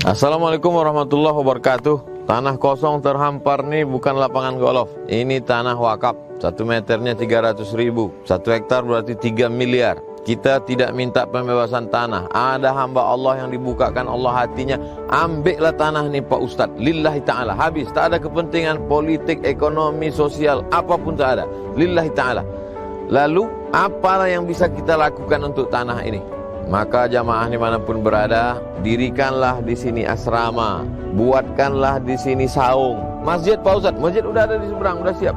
Assalamualaikum warahmatullahi wabarakatuh. Tanah kosong terhampar nih bukan lapangan golf. Ini tanah wakaf. 1 meternya 300.000. 1 hektar berarti 3 miliar. Kita tidak minta pembebasan tanah. Ada hamba Allah yang dibukakan Allah hatinya, ambillah tanah nih Pak Ustadz, lillahi ta'ala. Habis, tak ada kepentingan politik, ekonomi, sosial, apapun tak ada. Lillahi ta'ala. Lalu apa yang bisa kita lakukan untuk tanah ini? Maka jamaah dimanapun berada, dirikanlah di sini asrama, buatkanlah di sini saung. Masjid Pak Ustadz, masjid udah ada di seberang, udah siap.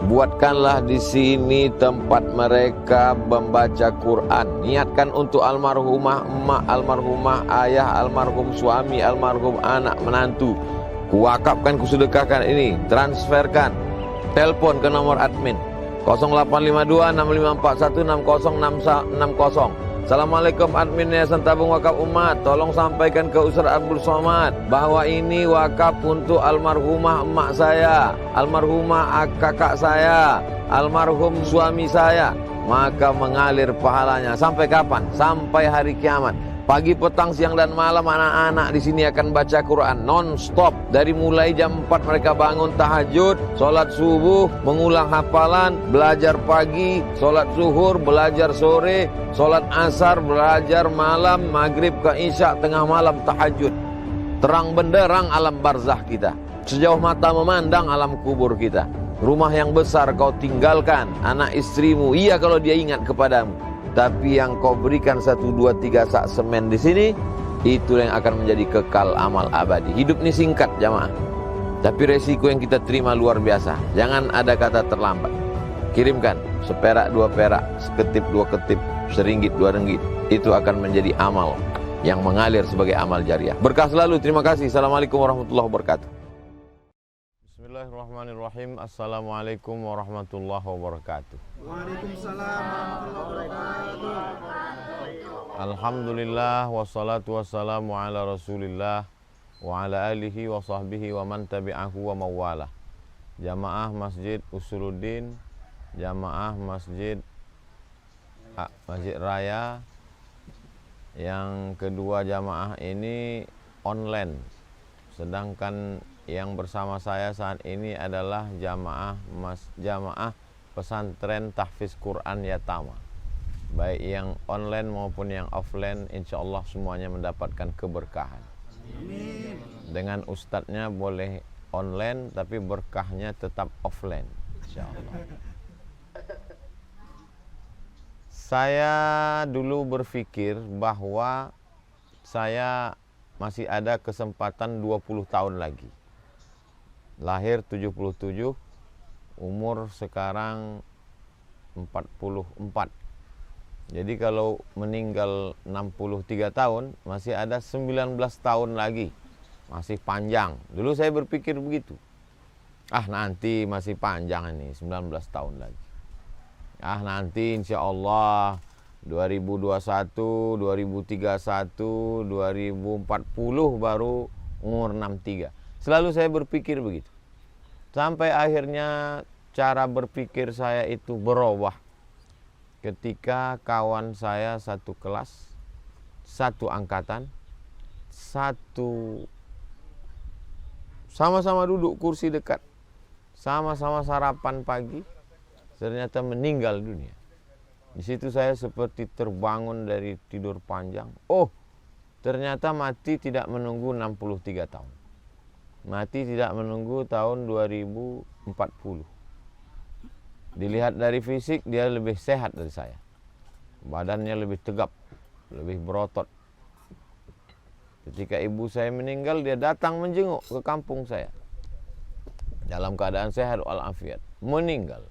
Buatkanlah di sini tempat mereka membaca Quran. Niatkan untuk almarhumah emak, almarhumah ayah, almarhum suami, almarhum anak menantu. Kuwakafkan, kusedekahkan ini, transferkan. Telepon ke nomor admin 0852 6541 6060. Assalamualaikum admin Yayasan Tabung Wakaf Umat, tolong sampaikan ke Ustaz Abdul Somad bahwa ini wakaf untuk almarhumah emak saya, almarhumah kakak saya, almarhum suami saya. Maka mengalir pahalanya sampai kapan? Sampai hari kiamat. Pagi, petang, siang dan malam anak-anak di sini akan baca Quran non-stop. Dari mulai jam 4 mereka bangun tahajud, sholat subuh, mengulang hafalan, belajar pagi, sholat zuhur, belajar sore, sholat asar, belajar malam, maghrib ke isya, tengah malam tahajud. Terang benderang alam barzah kita. Sejauh mata memandang alam kubur kita. Rumah yang besar kau tinggalkan, anak istrimu, iya kalau dia ingat kepadamu. Tapi yang kau berikan 1, 2, 3 sak semen di sini, itu yang akan menjadi kekal amal abadi. Hidup ini singkat jamaah, tapi resiko yang kita terima luar biasa. Jangan ada kata terlambat. Kirimkan seperak, 2 perak, seketip, 2 ketip, seringgit, 2 ringgit. Itu akan menjadi amal yang mengalir sebagai amal jariah. Berkah selalu, terima kasih. Assalamualaikum warahmatullahi wabarakatuh. Bismillahirrahmanirrahim. Assalamualaikum warahmatullahi wabarakatuh. Waalaikumsalam warahmatullahi wabarakatuh. Alhamdulillah wassalatu wassalamu ala Rasulillah wa ala alihi wa sahbihi wa man tabi'ahu wa mawalah. Jamaah Masjid Usuluddin, jamaah Masjid Raya. Yang kedua jamaah ini online. Sedangkan yang bersama saya saat ini adalah jamaah pesantren tahfiz Quran Yatama. Baik yang online maupun yang offline, insya Allah semuanya mendapatkan keberkahan. Amin. Dengan ustadznya boleh online, tapi berkahnya tetap offline, insya Allah. Saya dulu berpikir bahwa saya masih ada kesempatan 20 tahun lagi. Lahir 77, umur sekarang 44. Jadi kalau meninggal 63 tahun, masih ada 19 tahun lagi. Masih panjang. Dulu saya berpikir begitu. Nanti masih panjang ini, 19 tahun lagi. Nanti insya Allah 2021, 2031, 2040 baru umur 63. Selalu saya berpikir begitu. Sampai akhirnya cara berpikir saya itu berubah. Ketika kawan saya satu kelas, satu angkatan, sama-sama duduk kursi dekat, sama-sama sarapan pagi, ternyata meninggal dunia. Di situ saya seperti terbangun dari tidur panjang. Ternyata mati tidak menunggu 63 tahun. Mati tidak menunggu tahun 2040. Dilihat dari fisik, dia lebih sehat dari saya. Badannya lebih tegap, lebih berotot. Ketika ibu saya meninggal, dia datang menjenguk ke kampung saya. Dalam keadaan sehat walafiat. Meninggal.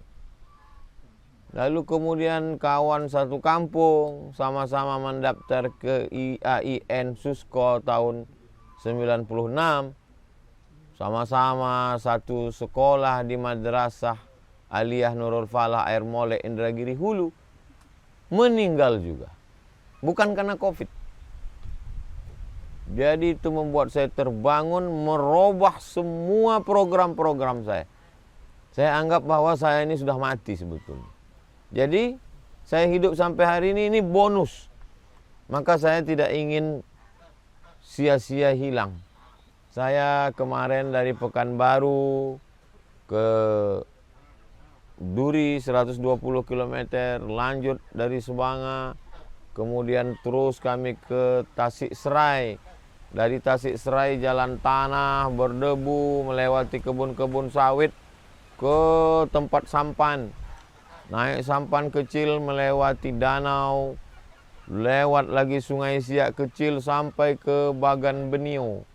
Lalu kemudian kawan satu kampung sama-sama mendaftar ke IAIN Susko tahun 96. Sama-sama satu sekolah di Madrasah Aliyah Nurul Falah Air Molek Indragiri Hulu. Meninggal juga. Bukan karena COVID. Jadi itu membuat saya terbangun, merubah semua program-program saya. Saya anggap bahwa saya ini sudah mati sebetulnya. Jadi saya hidup sampai hari ini bonus. Maka saya tidak ingin sia-sia hilang. Saya kemarin dari Pekanbaru ke Duri 120 km, lanjut dari Subanga, kemudian terus kami ke Tasik Serai. Dari Tasik Serai jalan tanah berdebu melewati kebun-kebun sawit ke tempat sampan. Naik sampan kecil melewati danau, lewat lagi Sungai Siak kecil sampai ke Bagan Benio.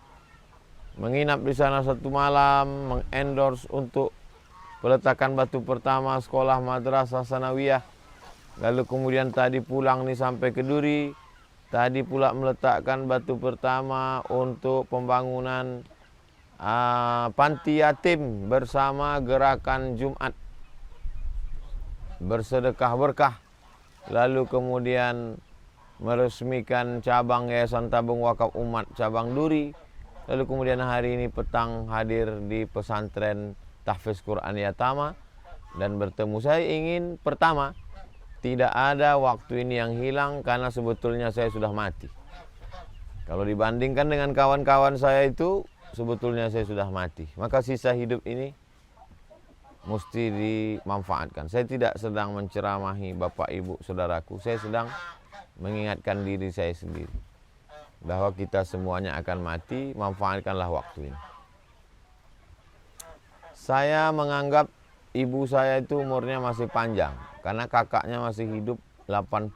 Menginap di sana 1 malam, mengendorse untuk peletakan batu pertama sekolah madrasah sanawiyah. Lalu kemudian tadi pulang nih sampai ke Duri. Tadi pula meletakkan batu pertama untuk pembangunan panti yatim bersama gerakan Jumat bersedekah berkah. Lalu kemudian meresmikan cabang Yayasan Tabung Wakaf Umat cabang Duri. Lalu kemudian hari ini petang hadir di pesantren Tahfiz Quran Yatama dan bertemu. Saya ingin pertama, tidak ada waktu ini yang hilang karena sebetulnya saya sudah mati. Kalau dibandingkan dengan kawan-kawan saya itu, sebetulnya saya sudah mati. Maka sisa hidup ini mesti dimanfaatkan. Saya tidak sedang menceramahi Bapak Ibu Saudaraku. Saya sedang mengingatkan diri saya sendiri bahwa kita semuanya akan mati, manfaatkanlah waktu ini. Saya menganggap ibu saya itu umurnya masih panjang karena kakaknya masih hidup 85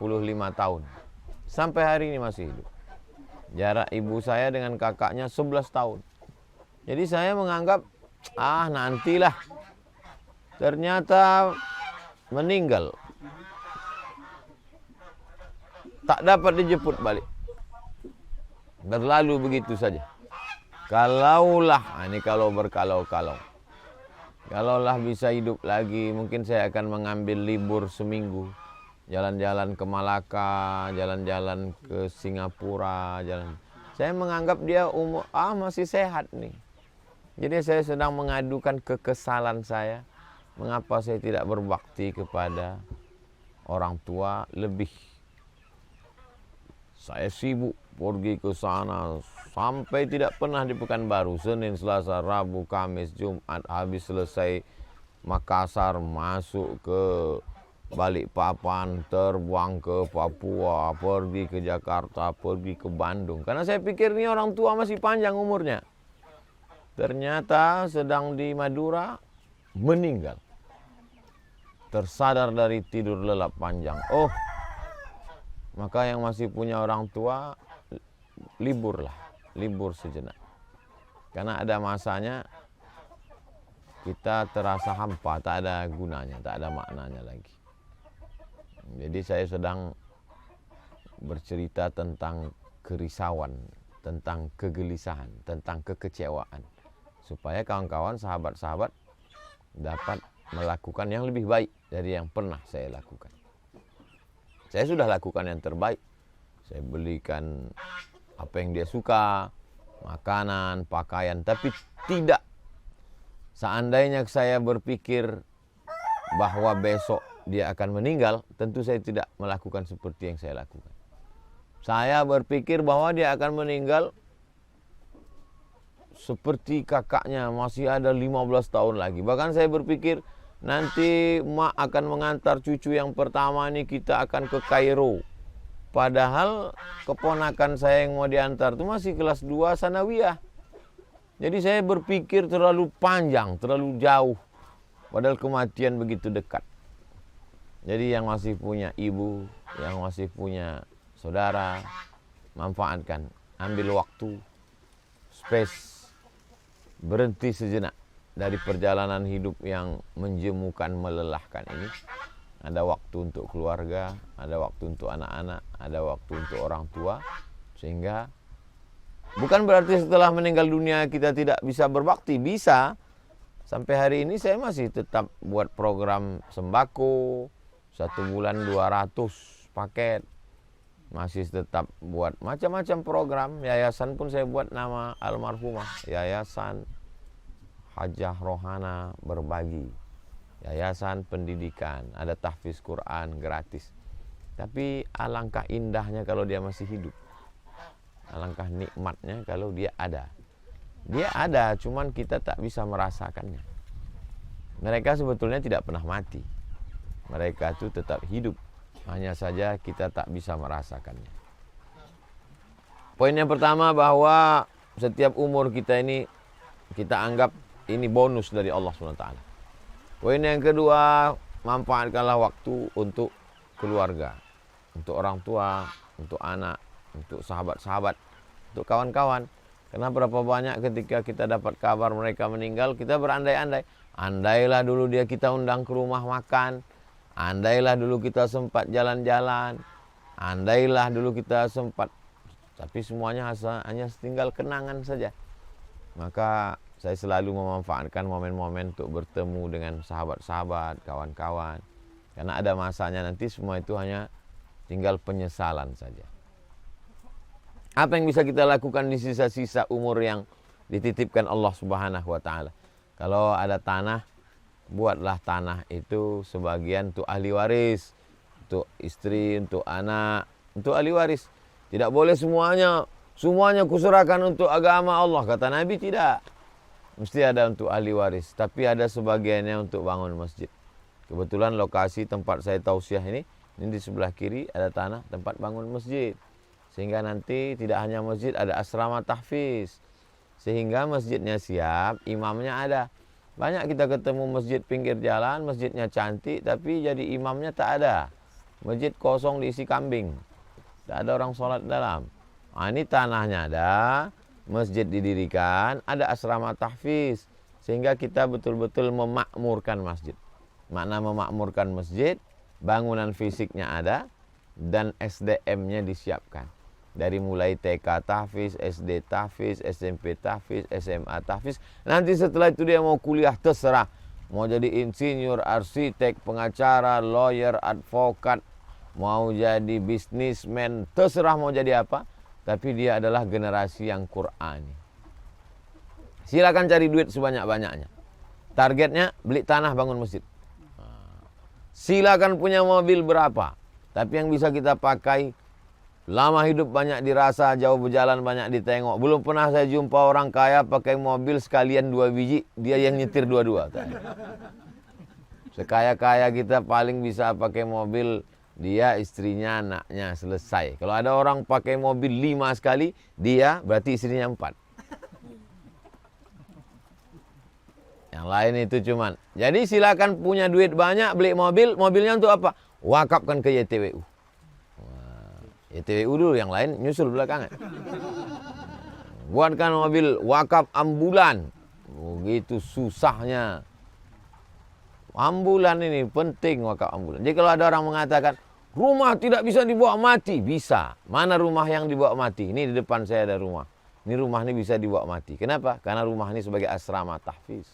tahun. Sampai hari ini masih hidup. Jarak ibu saya dengan kakaknya 11 tahun. Jadi saya menganggap nantilah. Ternyata meninggal. Tak dapat dijemput balik. Berlalu begitu saja. Kalaulah, ini kalau berkalau-kalau. Kalaulah bisa hidup lagi, mungkin saya akan mengambil libur seminggu. Jalan-jalan ke Malaka, jalan-jalan ke Singapura, Saya menganggap dia masih sehat nih. Jadi saya sedang mengadukan kekesalan saya. Mengapa saya tidak berbakti kepada orang tua lebih. Saya sibuk pergi ke sana sampai tidak pernah di Pekanbaru. Senin, Selasa, Rabu, Kamis, Jumat. Habis selesai Makassar masuk ke Balikpapan, terbang ke Papua, pergi ke Jakarta, pergi ke Bandung. Karena saya pikir ini orang tua masih panjang umurnya. Ternyata sedang di Madura meninggal. Tersadar dari tidur lelap panjang. Maka yang masih punya orang tua, libur sejenak. Karena ada masanya kita terasa hampa, tak ada gunanya, tak ada maknanya lagi. Jadi saya sedang bercerita tentang kerisauan, tentang kegelisahan, tentang kekecewaan. Supaya kawan-kawan, sahabat-sahabat dapat melakukan yang lebih baik dari yang pernah saya lakukan. Saya sudah lakukan yang terbaik. Saya belikan apa yang dia suka, makanan, pakaian. Tapi tidak. Seandainya saya berpikir bahwa besok dia akan meninggal, tentu saya tidak melakukan seperti yang saya lakukan. Saya berpikir bahwa dia akan meninggal seperti kakaknya, masih ada 15 tahun lagi. Bahkan saya berpikir nanti mak akan mengantar cucu yang pertama ini, kita akan ke Kairo. Padahal keponakan saya yang mau diantar itu masih kelas 2 sanawiyah. Jadi saya berpikir terlalu panjang, terlalu jauh. Padahal kematian begitu dekat. Jadi yang masih punya ibu, yang masih punya saudara, manfaatkan. Ambil waktu, space, berhenti sejenak dari perjalanan hidup yang menjemukan, melelahkan ini. Ada waktu untuk keluarga, ada waktu untuk anak-anak, ada waktu untuk orang tua. Sehingga bukan berarti setelah meninggal dunia kita tidak bisa berbakti, bisa. Sampai hari ini saya masih tetap buat program sembako, 1 bulan 200 paket. Masih tetap buat macam-macam program. Yayasan pun saya buat nama almarhumah, Yayasan Hajah Rohana Berbagi. Yayasan pendidikan, ada tahfiz Quran gratis. Tapi alangkah indahnya kalau dia masih hidup. Alangkah nikmatnya kalau dia ada. Dia ada, cuman kita tak bisa merasakannya. Mereka sebetulnya tidak pernah mati. Mereka itu tetap hidup. Hanya saja kita tak bisa merasakannya. Poin yang pertama bahwa setiap umur kita ini kita anggap ini bonus dari Allah SWT. Poin yang kedua, manfaatkanlah waktu untuk keluarga, untuk orang tua, untuk anak, untuk sahabat-sahabat, untuk kawan-kawan. Karena berapa banyak ketika kita dapat kabar mereka meninggal, kita berandai-andai. Andailah dulu dia kita undang ke rumah makan, andailah dulu kita sempat jalan-jalan, andailah dulu kita sempat, tapi semuanya hanya tinggal kenangan saja. Maka saya selalu memanfaatkan momen-momen untuk bertemu dengan sahabat-sahabat, kawan-kawan. Karena ada masanya nanti semua itu hanya tinggal penyesalan saja. Apa yang bisa kita lakukan di sisa-sisa umur yang dititipkan Allah Subhanahu wa taala? Kalau ada tanah, buatlah tanah itu sebagian untuk ahli waris, untuk istri, untuk anak, untuk ahli waris. Tidak boleh semuanya kuserahkan untuk agama Allah. Kata Nabi tidak. Mesti ada untuk ahli waris, tapi ada sebagiannya untuk bangun masjid. Kebetulan lokasi tempat saya tausiah ini di sebelah kiri ada tanah tempat bangun masjid. Sehingga nanti tidak hanya masjid, ada asrama tahfiz. Sehingga masjidnya siap, imamnya ada. Banyak kita ketemu masjid pinggir jalan, masjidnya cantik, tapi jadi imamnya tak ada. Masjid kosong diisi kambing. Tak ada orang sholat dalam. Nah, ini tanahnya ada, masjid didirikan, ada asrama tahfiz. Sehingga kita betul-betul memakmurkan masjid. Makna memakmurkan masjid, bangunan fisiknya ada, dan SDM-nya disiapkan. Dari mulai TK tahfiz, SD tahfiz, SMP tahfiz, SMA tahfiz. Nanti setelah itu dia mau kuliah terserah. Mau jadi insinyur, arsitek, pengacara, lawyer, advokat. Mau jadi bisnismen, terserah mau jadi apa. Tapi dia adalah generasi yang Qur'ani. Silakan cari duit sebanyak-banyaknya. Targetnya beli tanah bangun masjid. Silakan punya mobil berapa. Tapi yang bisa kita pakai, lama hidup banyak dirasa, jauh berjalan banyak ditengok. Belum pernah saya jumpa orang kaya pakai mobil sekalian 2 biji, dia yang nyetir 2-2. Sekaya-kaya kita paling bisa pakai mobil dia, istrinya, anaknya, selesai. Kalau ada orang pakai mobil 5 sekali, dia berarti istrinya 4. Yang lain itu cuman. Jadi silakan punya duit banyak, beli mobil, mobilnya untuk apa? Wakafkan ke YTWU. YTWU dulu, yang lain nyusul belakangan. Buatkan mobil wakaf ambulan. Begitu susahnya. Ambulan ini penting, wakaf ambulan. Jadi kalau ada orang mengatakan, rumah tidak bisa dibawa mati. Bisa. Mana rumah yang dibawa mati? Ini di depan saya ada rumah. Ini rumah ini bisa dibawa mati. Kenapa? Karena rumah ini sebagai asrama tahfiz.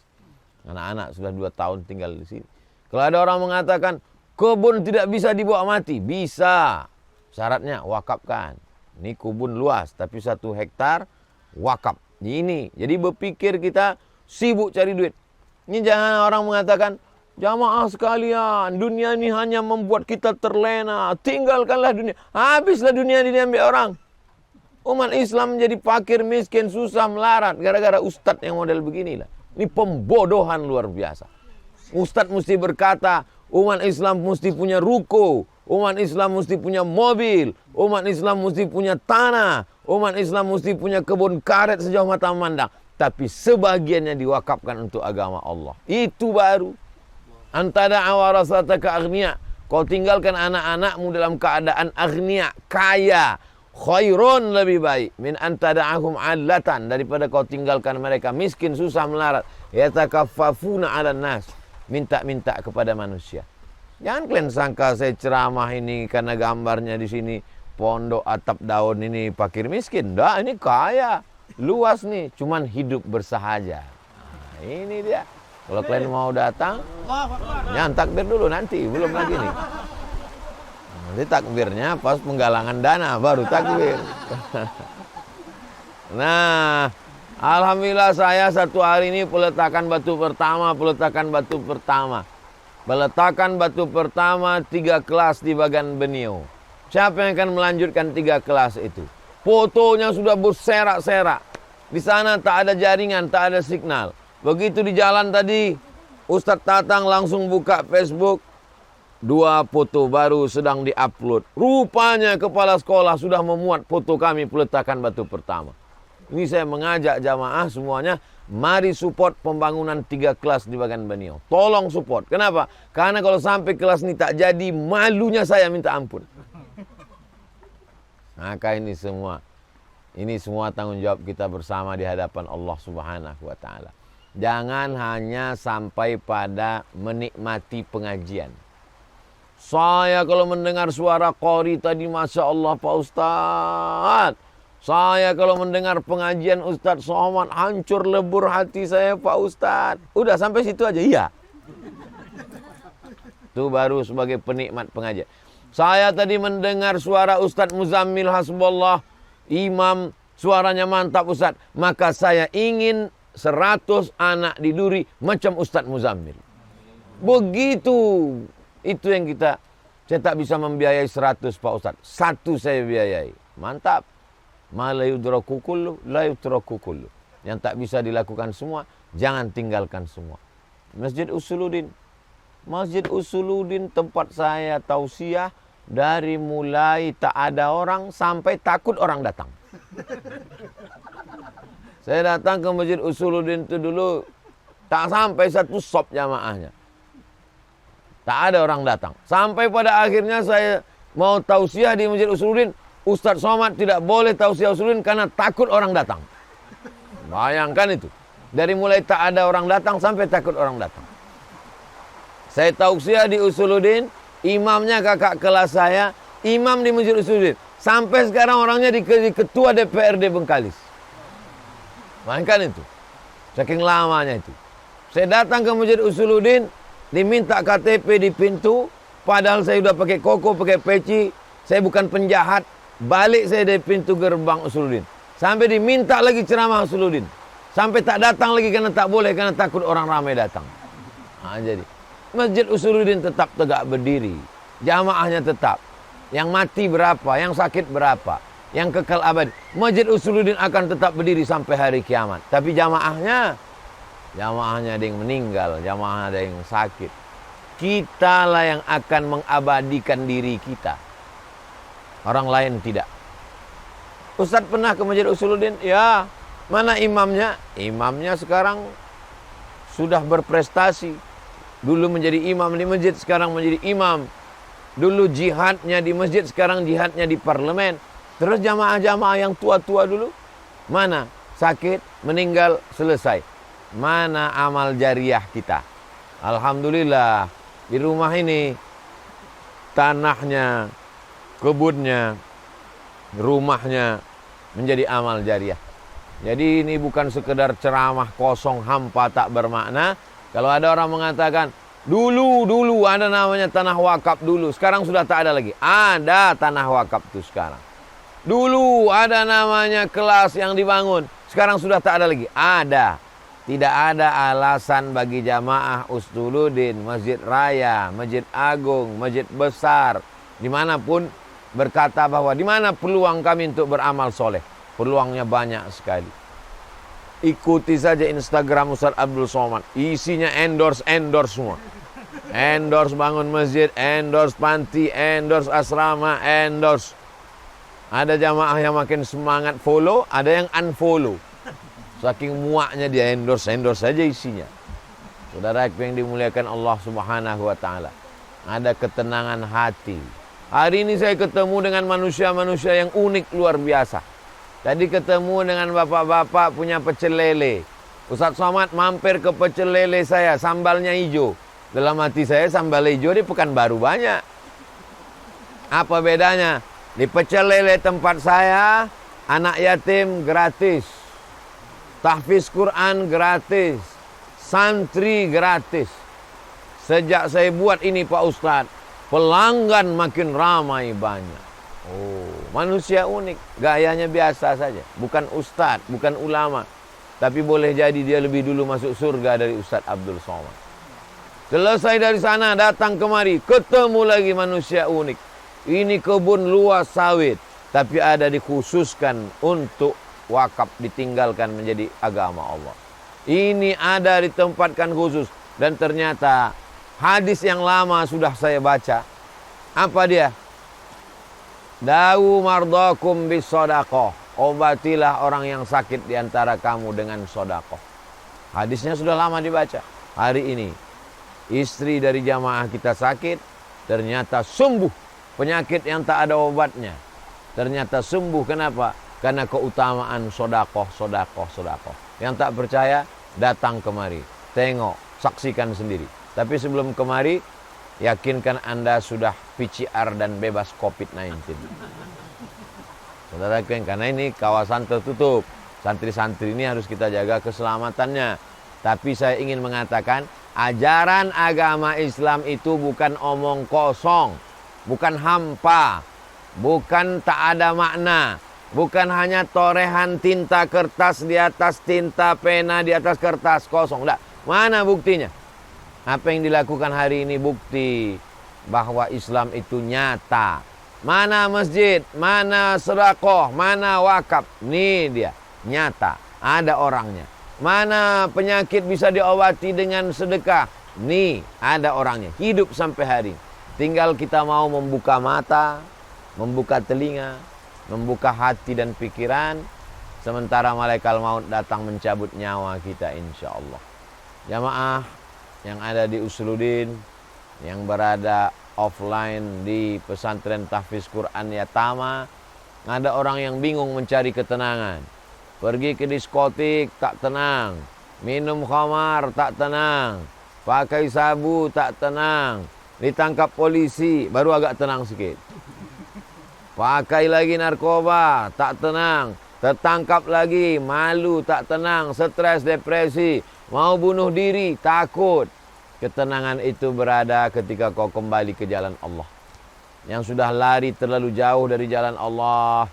Anak-anak sudah 2 tahun tinggal di sini. Kalau ada orang mengatakan, kebun tidak bisa dibawa mati. Bisa. Syaratnya wakafkan. Ini kebun luas, tapi 1 hektar wakaf. Ini. Jadi berpikir kita sibuk cari duit. Ini jangan orang mengatakan, jamaah sekalian, dunia ini hanya membuat kita terlena. Tinggalkanlah dunia. Habislah dunia ini diambil orang. Umat Islam menjadi fakir, miskin, susah, melarat. Gara-gara ustadz yang model beginilah. Ini pembodohan luar biasa. Ustadz mesti berkata, umat Islam mesti punya ruko. Umat Islam mesti punya mobil. Umat Islam mesti punya tanah. Umat Islam mesti punya kebun karet sejauh mata memandang. Tapi sebagiannya diwakafkan untuk agama Allah. Itu baru. Antara awarasataka aghnia. Kau tinggalkan anak-anakmu dalam keadaan aghnia, kaya. Khairun, lebih baik. Min antada'ahum allatan. Daripada kau tinggalkan mereka miskin, susah, melarat. Yatakaffafuna 'alan nas. Minta-minta kepada manusia. Jangan kalian sangka saya ceramah ini karena gambarnya di sini pondok atap daun ini fakir miskin. Dah, ini kaya. Luas nih, cuman hidup bersahaja. Nah, ini dia. Kalau kalian mau datang, jangan takbir dulu nanti, belum lagi nih. Nanti takbirnya pas penggalangan dana baru takbir. Nah, alhamdulillah saya 1 hari ini peletakan batu pertama. Peletakan batu pertama 3 kelas di Bagan Benio. Siapa yang akan melanjutkan 3 kelas itu? Fotonya sudah berserak-serak. Di sana tak ada jaringan, tak ada signal. Begitu di jalan tadi, Ustadz Tatang langsung buka Facebook. 2 foto baru sedang diupload. Rupanya kepala sekolah sudah memuat foto kami peletakan batu pertama. Ini saya mengajak jamaah semuanya, mari support pembangunan 3 kelas di Bagan Benio. Tolong support. Kenapa? Karena kalau sampai kelas ini tak jadi, malunya saya minta ampun. Maka ini semua tanggung jawab kita bersama di hadapan Allah Subhanahu wa taala. Jangan hanya sampai pada menikmati pengajian. Saya kalau mendengar suara qori tadi, Masya Allah Pak Ustadz. Saya kalau mendengar pengajian Ustadz Somad, hancur lebur hati saya Pak Ustadz. Udah sampai situ aja, iya. Itu baru sebagai penikmat pengajian. Saya tadi mendengar suara Ustadz Muzammil Hasbullah, imam, suaranya mantap Ustadz. Maka saya ingin 100 anak di Duri macam Ustadz Muzammil. Begitu. Itu yang saya tak bisa membiayai 100 Pak Ustadz. 1 saya biayai. Mantap. Ma la yudraku kullu, la yutraku kullu. Yang tak bisa dilakukan semua, jangan tinggalkan semua. Masjid Usuluddin. Masjid Usuluddin tempat saya tausiah, dari mulai tak ada orang sampai takut orang datang. Saya datang ke Masjid Usuluddin itu dulu, tak sampai 1 sop jamaahnya. Tak ada orang datang. Sampai pada akhirnya saya mau tausiah di Masjid Usuluddin, Ustadz Somad tidak boleh tausiah Usuluddin karena takut orang datang. Bayangkan itu. Dari mulai tak ada orang datang sampai takut orang datang. Saya tausiah di Usuluddin, imamnya kakak kelas saya, imam di Masjid Usuluddin. Sampai sekarang orangnya di ketua DPRD Bengkalis. Bayangkan itu. Saking lamanya itu. Saya datang ke Masjid Usuluddin, diminta KTP di pintu, padahal saya sudah pakai koko, pakai peci, saya bukan penjahat. Balik saya dari pintu gerbang Usuluddin. Sampai diminta lagi ceramah Usuluddin. Sampai tak datang lagi karena tak boleh, karena takut orang ramai datang. Nah, jadi Masjid Usuluddin tetap tegak berdiri. Jamaahnya tetap. Yang mati berapa, yang sakit berapa, yang kekal abadi. Masjid Usuluddin akan tetap berdiri sampai hari kiamat. Tapi jamaahnya ada yang meninggal, jamaah ada yang sakit. Kitalah yang akan mengabadikan diri kita. Orang lain tidak. Ustadz pernah ke Masjid Usuluddin? Ya. Mana imamnya? Imamnya sekarang sudah berprestasi. Dulu menjadi imam di masjid, sekarang menjadi imam. Dulu jihadnya di masjid, sekarang jihadnya di parlemen. Terus jamaah-jamaah yang tua-tua dulu? Mana? Sakit, meninggal, selesai. Mana amal jariah kita? Alhamdulillah, di rumah ini tanahnya, kebunnya, rumahnya menjadi amal jariah. Jadi ini bukan sekedar ceramah kosong, hampa, tak bermakna. Kalau ada orang mengatakan, dulu ada namanya tanah wakaf dulu, sekarang sudah tak ada lagi. Ada tanah wakaf itu sekarang. Dulu ada namanya kelas yang dibangun, sekarang sudah tak ada lagi. Ada. Tidak ada alasan bagi jamaah Usuluddin, Masjid Raya, Masjid Agung, Masjid Besar, dimanapun berkata bahwa di mana peluang kami untuk beramal soleh. Peluangnya banyak sekali. Ikuti saja Instagram Ustadz Abdul Somad, isinya endorse semua. Endorse bangun masjid, endorse panti, endorse asrama, endorse. Ada jamaah yang makin semangat follow, ada yang unfollow. Saking muaknya dia endorse saja isinya. Saudara yang dimuliakan Allah Subhanahu wa taala. Ada ketenangan hati. Hari ini saya ketemu dengan manusia-manusia yang unik luar biasa. Tadi ketemu dengan bapak-bapak punya pecel lele. Ustadz Somad mampir ke pecel lele saya, sambalnya hijau. Dalam hati saya sambal hijau di Pekanbaru banyak. Apa bedanya? Di pecel lele tempat saya, anak yatim gratis. Tahfiz Quran gratis. Santri gratis. Sejak saya buat ini Pak Ustadz, pelanggan makin ramai banyak. Oh, manusia unik, gayanya biasa saja. Bukan ustadz, bukan ulama. Tapi boleh jadi dia lebih dulu masuk surga dari Ustadz Abdul Somad. Selesai dari sana, datang kemari, ketemu lagi manusia unik. Ini kebun luas sawit. tapi ada dikhususkan untuk wakaf, ditinggalkan menjadi agama Allah. Ini ada ditempatkan khusus. Dan ternyata hadis yang lama sudah saya baca. Apa dia? Dawu mardakum bis sadaqah. Obatilah orang yang sakit di antara kamu dengan sedekah. Hadisnya sudah lama dibaca. Hari ini istri dari jamaah kita sakit, ternyata sembuh. Penyakit yang tak ada obatnya, ternyata sembuh. Kenapa? Karena keutamaan sedekah. Yang tak percaya datang kemari, tengok, saksikan sendiri. Tapi sebelum kemari, yakinkan Anda sudah PCR dan bebas COVID-19. Saudara, karena ini kawasan tertutup, santri-santri ini harus kita jaga keselamatannya. Tapi saya ingin mengatakan, ajaran agama Islam itu bukan omong kosong, bukan hampa, bukan tak ada makna, bukan hanya torehan tinta kertas di atas tinta, pena di atas kertas kosong. Enggak. Mana buktinya? Apa yang dilakukan hari ini bukti bahwa Islam itu nyata. Mana masjid, mana sedekah, mana wakaf. Nih dia, nyata, ada orangnya. Mana penyakit bisa diobati dengan sedekah. Nih, ada orangnya. Hidup sampai hari. Tinggal kita mau membuka mata, membuka telinga, membuka hati dan pikiran. Sementara malaikat maut datang mencabut nyawa kita, insya Allah. Jamaah yang ada di Usuluddin, yang berada offline di pesantren tahfiz Quran Yatama, ada orang yang bingung mencari ketenangan. Pergi ke diskotik tak tenang, minum khamar tak tenang, pakai sabu tak tenang, ditangkap polisi baru agak tenang sedikit. Pakai lagi narkoba tak tenang, tertangkap lagi malu tak tenang, stres, depresi, mau bunuh diri takut. Ketenangan itu berada ketika kau kembali ke jalan Allah. Yang sudah lari terlalu jauh dari jalan Allah,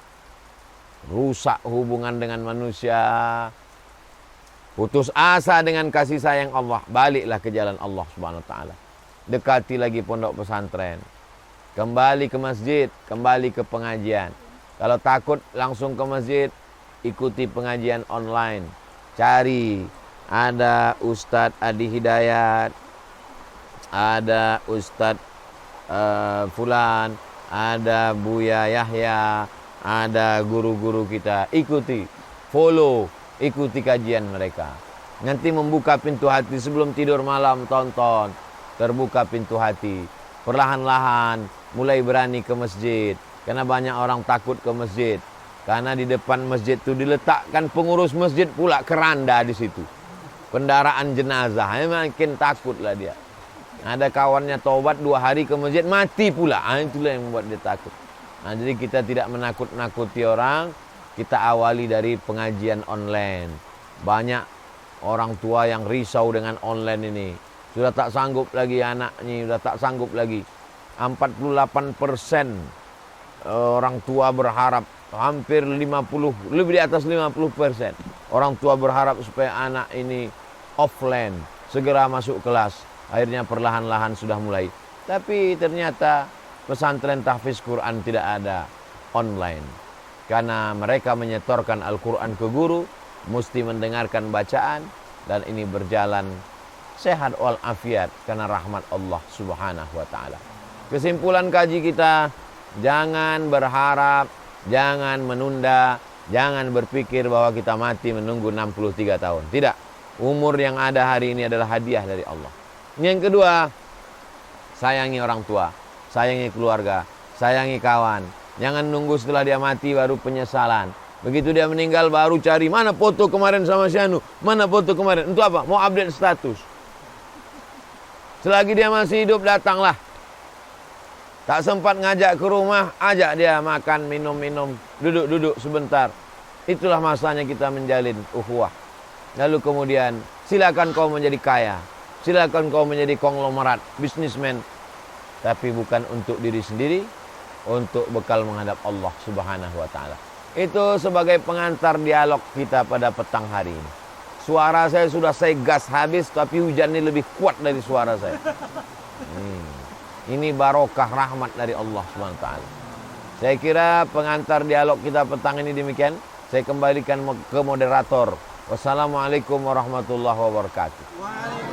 rusak hubungan dengan manusia, putus asa dengan kasih sayang Allah, baliklah ke jalan Allah Subhanahu wa taala. Dekati lagi pondok pesantren. Kembali ke masjid, kembali ke pengajian. Kalau takut langsung ke masjid, ikuti pengajian online. Cari, ada Ustadz Adi Hidayat, ada Ustadz Fulan, ada Buya Yahya, ada guru-guru kita. Ikuti, follow, ikuti kajian mereka. Nanti membuka pintu hati sebelum tidur malam, tonton. Terbuka pintu hati. Perlahan-lahan mulai berani ke masjid. Karena banyak orang takut ke masjid. Karena di depan masjid itu diletakkan pengurus masjid pula keranda di situ. Pendaraan jenazah, makin takutlah dia. Ada kawannya tobat 2 hari ke masjid, mati pula. Itulah yang membuat dia takut. Jadi kita tidak menakut-nakuti orang. Kita awali dari pengajian online. Banyak orang tua yang risau dengan online ini. Sudah tak sanggup lagi anaknya, sudah tak sanggup lagi. 48% orang tua berharap, hampir 50, lebih di atas 50%. Orang tua berharap supaya anak ini offline, segera masuk kelas. Akhirnya perlahan-lahan sudah mulai. Tapi ternyata pesantren tahfiz Quran tidak ada online. Karena mereka menyetorkan Al-Quran ke guru, mesti mendengarkan bacaan, dan ini berjalan sehat walafiat karena rahmat Allah Subhanahu wa taala. Kesimpulan kaji kita, jangan berharap, jangan menunda, jangan berpikir bahwa kita mati menunggu 63 tahun. Tidak. Umur yang ada hari ini adalah hadiah dari Allah. Yang kedua, sayangi orang tua, sayangi keluarga, sayangi kawan. Jangan nunggu setelah dia mati baru penyesalan. Begitu dia meninggal baru cari mana foto kemarin sama Syanu, mana foto kemarin. Untuk apa? Mau update status. Selagi dia masih hidup datanglah. Tak sempat ngajak ke rumah, ajak dia makan, minum, duduk sebentar. Itulah masanya kita menjalin ukhuwah. Lalu kemudian silakan kau menjadi kaya, silakan kau menjadi konglomerat, bisnismen, tapi bukan untuk diri sendiri, untuk bekal menghadap Allah Subhanahu wa taala. Itu sebagai pengantar dialog kita pada petang hari ini. Suara saya sudah saya gas habis, tapi hujan ini lebih kuat dari suara saya. Ini barokah rahmat dari Allah Subhanahu wa taala. Saya kira pengantar dialog kita petang ini demikian. Saya kembalikan ke moderator. Wassalamualaikum warahmatullahi wabarakatuh. Waalaikumsalam.